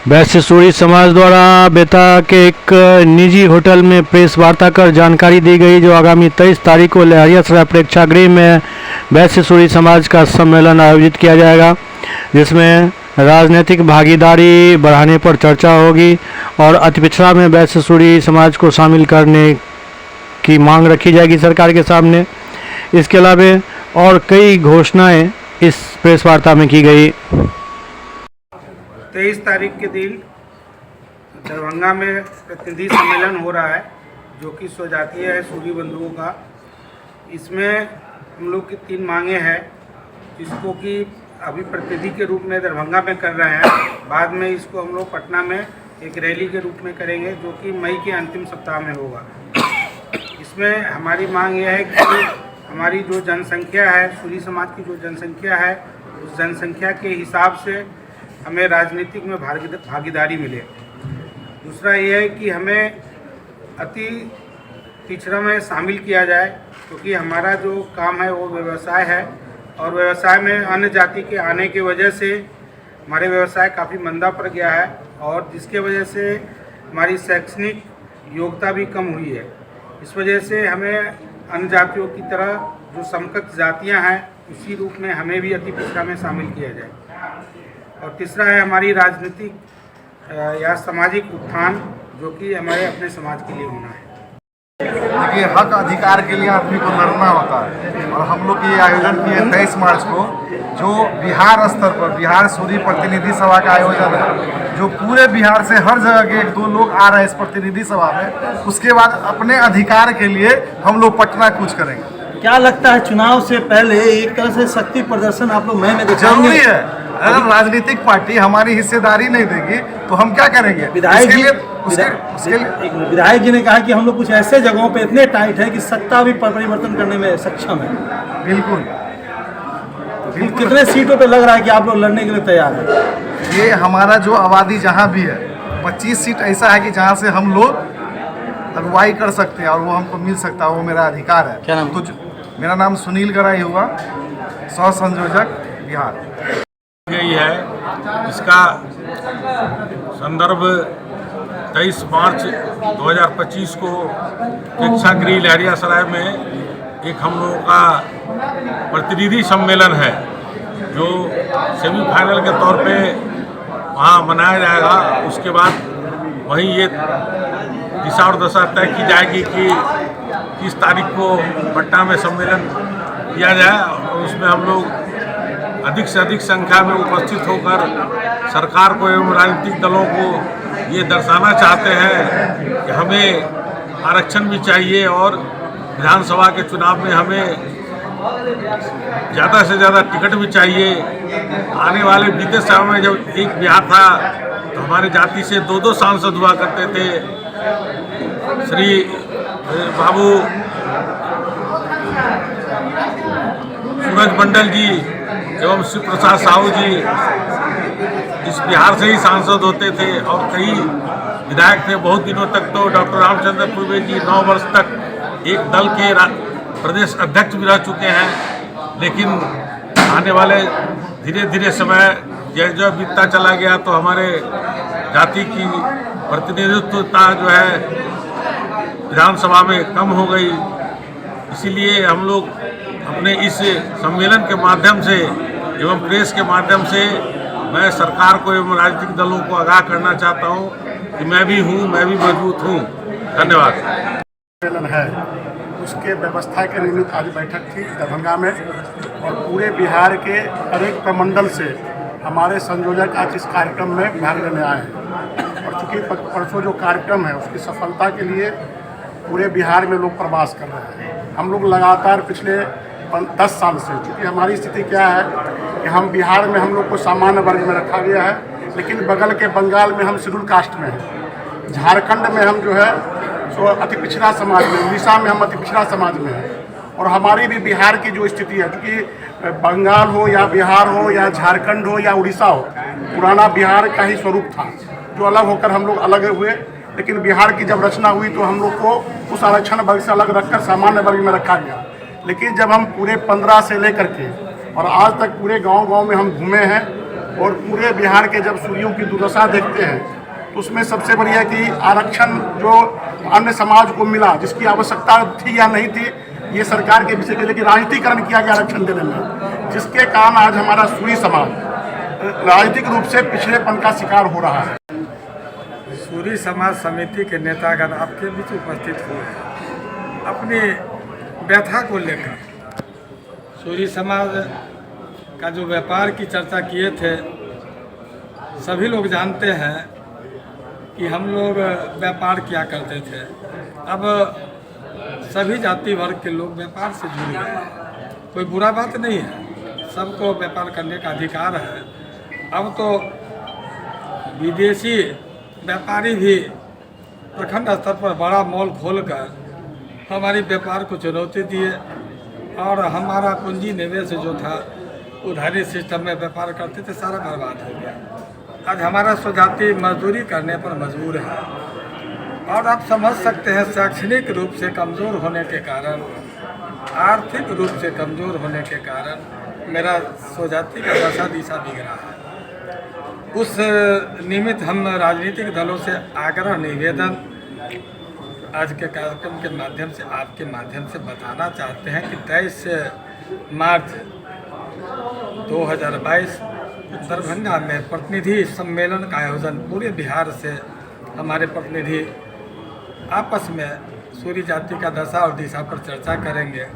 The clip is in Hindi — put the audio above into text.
वैश्य सूरी समाज द्वारा बेता के एक निजी होटल में प्रेस वार्ता कर जानकारी दी गई जो आगामी 23 तारीख को लहरियासराय प्रेक्षागृह में वैश्य सूरी समाज का सम्मेलन आयोजित किया जाएगा, जिसमें राजनीतिक भागीदारी बढ़ाने पर चर्चा होगी और अति पिछड़ा में वैश्य सूरी समाज को शामिल करने की मांग रखी जाएगी सरकार के सामने। इसके अलावा और कई घोषणाएं इस प्रेस वार्ता में की गई। 23 तारीख के दिन दरभंगा में प्रतिनिधि सम्मेलन हो रहा है जो कि स्वजातीय है सूरी बंधुओं का। इसमें हम लोग की 3 मांगे हैं, जिसको कि अभी प्रतिनिधि के रूप में दरभंगा में कर रहे हैं। बाद में इसको हम लोग पटना में एक रैली के रूप में करेंगे जो कि मई के अंतिम सप्ताह में होगा। इसमें हमारी मांग यह है कि हमारी जो जनसंख्या है, सूरी समाज की जो जनसंख्या है, उस जनसंख्या के हिसाब से हमें राजनीतिक में भागीदारी मिले। दूसरा ये है कि हमें अति पिछड़ा में शामिल किया जाए, क्योंकि हमारा जो काम है वो व्यवसाय है और व्यवसाय में अन्य जाति के आने की वजह से हमारे व्यवसाय काफ़ी मंदा पड़ गया है और जिसके वजह से हमारी शैक्षणिक योग्यता भी कम हुई है। इस वजह से हमें अन्य जातियों की तरह जो समकक्ष जातियाँ हैं उसी रूप में हमें भी अति पिछड़ा में शामिल किया जाए। और तीसरा है हमारी राजनीतिक या सामाजिक उत्थान, जो कि हमारे अपने समाज के लिए होना है। देखिए, हक अधिकार के लिए आदमी को लड़ना होता है और हम लोग ये आयोजन किए 23 मार्च को, जो बिहार स्तर पर बिहार सूरी प्रतिनिधि सभा का आयोजन है, जो पूरे बिहार से हर जगह के 1-2 लोग आ रहे हैं इस प्रतिनिधि सभा में। उसके बाद अपने अधिकार के लिए हम लोग पटना कूच करेंगे। क्या लगता है चुनाव से पहले एक तरह से शक्ति प्रदर्शन आप लोग में जरूरी है? अगर राजनीतिक पार्टी हमारी हिस्सेदारी नहीं देगी तो हम क्या करेंगे? विधायक जी ने कहा कि हम लोग कुछ ऐसे जगहों पे इतने टाइट है कि सत्ता भी परिवर्तन करने में सक्षम है। बिल्कुल। कितने सीटों पे लग रहा है कि आप लोग लड़ने के लिए तैयार हैं? ये हमारा जो आबादी जहाँ भी है 25 सीट ऐसा है कि जहाँ से हम लोग अगुवाई कर सकते हैं और वो हमको मिल सकता है, वो मेरा अधिकार है। क्या नाम? तो मेरा नाम सुनील गराई हुआ, सह संयोजक बिहार। यही है, इसका संदर्भ 23 मार्च 2025 को प्रेक्षागृह लहरियासराय में एक हम लोगों का प्रतिनिधि सम्मेलन है जो सेमीफाइनल के तौर पे वहाँ मनाया जाएगा। उसके बाद वहीं ये दिशा और दशा तय की जाएगी कि किस तारीख को पटना में सम्मेलन किया जाए और उसमें हम लोग अधिक से अधिक संख्या में उपस्थित होकर सरकार को एवं राजनीतिक दलों को ये दर्शाना चाहते हैं कि हमें आरक्षण भी चाहिए और विधानसभा के चुनाव में हमें ज़्यादा से ज़्यादा टिकट भी चाहिए। आने वाले बीते समय में जब एक बिहार था तो हमारे जाति से 2-2 सांसद हुआ करते थे। श्री बाबू सूरज मंडल जी एवं शिव प्रसाद साहू जी इस बिहार से ही सांसद होते थे और कई विधायक थे। बहुत दिनों तक तो डॉक्टर रामचंद्र पूर्वे जी 9 वर्ष तक एक दल के प्रदेश अध्यक्ष भी रह चुके हैं। लेकिन आने वाले धीरे धीरे समय जैसे बीतता चला गया तो हमारे जाति की प्रतिनिधित्वता जो है विधानसभा में कम हो गई। इसीलिए हम लोग अपने इस सम्मेलन के माध्यम से एवं प्रेस के माध्यम से मैं सरकार को एवं राजनीतिक दलों को आगाह करना चाहता हूं कि मैं भी हूं, मैं भी मजबूत हूं। धन्यवाद। सम्मेलन है उसके व्यवस्था के निमित्त आज बैठक थी दरभंगा में और पूरे बिहार के अनेक प्रमंडल से हमारे संयोजक आज इस कार्यक्रम में भाग लेने आए हैं। और चूँकि परसों जो कार्यक्रम है उसकी सफलता के लिए पूरे बिहार में लोग प्रवास कर रहे हैं। हम लोग लगातार पिछले 10 साल से, चूँकि हमारी स्थिति क्या है कि हम बिहार में हम लोग को सामान्य वर्ग में रखा गया है, लेकिन बगल के बंगाल में हम शेड्यूल कास्ट में हैं, झारखंड में हम जो है सो अति पिछड़ा समाज में, उड़ीसा में हम अति पिछड़ा समाज में हैं। और हमारी भी बिहार की जो स्थिति है, क्योंकि बंगाल हो या बिहार हो या झारखंड हो या उड़ीसा हो, पुराना बिहार का ही स्वरूप था जो अलग होकर हम लोग अलग हुए। लेकिन बिहार की जब रचना हुई तो हम लोग को उस आरक्षण वर्ग से अलग रखकर सामान्य वर्ग में रखा गया। लेकिन जब हम पूरे 15 से लेकर के और आज तक पूरे गांव-गांव में हम घूमे हैं और पूरे बिहार के जब सूरियों की दुर्दशा देखते हैं तो उसमें सबसे बढ़िया कि आरक्षण जो अन्य समाज को मिला, जिसकी आवश्यकता थी या नहीं थी, ये सरकार के विषय के लिए कि राजनीतिकरण किया गया आरक्षण देने में, जिसके कारण आज हमारा सूरी समाज राजनीतिक रूप से पिछड़ेपन का शिकार हो रहा है। सूरी समाज समिति के नेतागण आपके बीच उपस्थित हुए हैं अपनी व्यथा को लेकर। सूरी समाज का जो व्यापार की चर्चा किए थे, सभी लोग जानते हैं कि हम लोग व्यापार किया करते थे। अब सभी जाति वर्ग के लोग व्यापार से जुड़ गए हैं, कोई बुरा बात नहीं है, सबको व्यापार करने का अधिकार है। अब तो विदेशी व्यापारी भी प्रखंड स्तर पर बड़ा मॉल खोलकर हमारी व्यापार को चुनौती दिए और हमारा पूंजी निवेश जो था उधारी सिस्टम में व्यापार करते थे, सारा बर्बाद हो गया। आज हमारा स्वजाति मजदूरी करने पर मजबूर है और आप समझ सकते हैं शैक्षणिक रूप से कमज़ोर होने के कारण, आर्थिक रूप से कमज़ोर होने के कारण मेरा स्वजाति का दशा दिशा बिगड़ा है। उस निमित्त हम राजनीतिक दलों से आग्रह निवेदन आज के कार्यक्रम के माध्यम से, आपके माध्यम से बताना चाहते हैं कि 23 मार्च 2022 दरभंगा में प्रतिनिधि सम्मेलन का आयोजन पूरे बिहार से हमारे प्रतिनिधि आपस में सूरी जाति का दशा और दिशा पर चर्चा करेंगे।